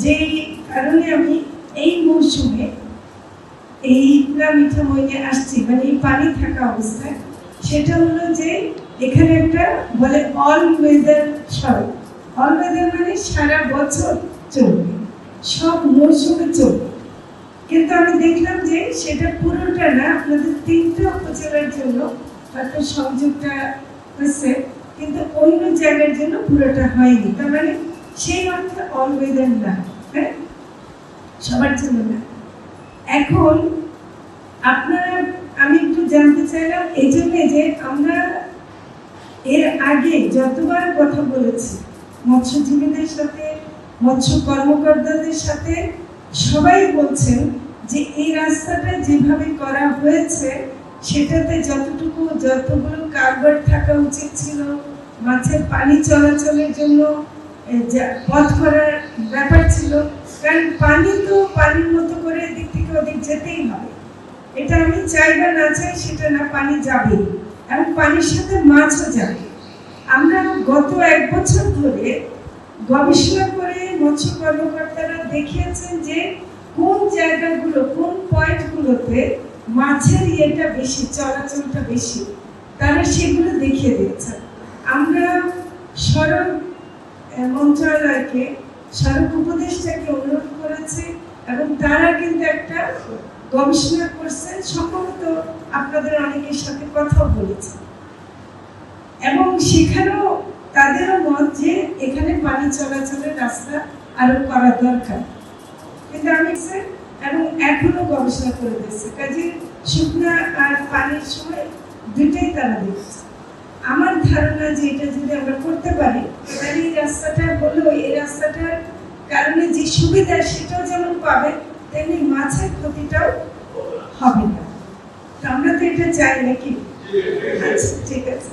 যেই কারণে আমি এই মৌসুমে এই মিঠামইনে আসছি, মানে পানি থাকা অবস্থায়, সেটা হলো যে এখানে একটা বলে অল ওয়েদার সড়ক। অল ওয়েদার মানে সারা বছর চলবে, সব মৌসুমে চলবে। কিন্তু আমি দেখলাম যে সেটা পুরোটা না, আপনাদের 3টা উপজেলার জন্য হয়তো সংযোগটা হয়েছে, কিন্তু অন্য জায়গার জন্য পুরোটা হয়নি। তার মানে সেই অর্থে অল ওয়েদার না, হ্যাঁ, সবার জন্য না। এখন আপনারা, আমি একটু জানতে চাইলাম এই জন্য যে আমরা এর আগে যতবার কথা বলেছি মৎস্যজীবীদের সাথে, মৎস্য কর্মকর্তাদের সাথে, সবাই বলছেন যে এই রাস্তাটা যেভাবে করা হয়েছে সেটাতে যতগুলো কারবার থাকা উচিত ছিল, মাছের পানি চলাচলের জন্য পথ করার ব্যাপার ছিল, কারণ পানি তো পানির মতো করে এদিক থেকে ওদিক যেতেই হবে। এটা আমি চাই বা না চাই সেটা না, পানি যাবে এবং পানির সাথে মাছও যাবে। আমরা গত 1 বছর ধরে গবেষণা করে মৎস্য কর্মকর্তারা দেখিয়েছেন যে কোন জায়গাগুলো, কোন পয়েন্টগুলোতে মাছের ইয়েটা বেশি, চলাচলটা বেশি, তারা সেগুলো দেখিয়ে দিয়েছেন। আমরা সড়ক মন্ত্রণালয়কে, সড়ক উপদেষ্টাকে অনুরোধ করেছি এবং তারা কিন্তু একটা গবেষণা করছেন, সম্ভবত আপনাদের অনেকের সাথে কথা বলেছে এবং সেখানেও তাদেরও মত যে এখানে পানি চলাচলের রাস্তা আরো করা দরকার। কিন্তু আমি এবং এখনো গবেষণা করে দিয়েছে, কাজে শুকনা আর পানির সময় দুইটাই তারা দেখছে। আমার ধারণা যে এটা যদি আমরা করতে পারি তাহলে এই রাস্তাটা বললো, এই রাস্তাটার কারণে যে সুবিধা সেটাও যেমন পাবে, তেমনি মাছের ক্ষতিটাও হবে না। আমরা তো এটা চাই নাকি? আচ্ছা, ঠিক আছে।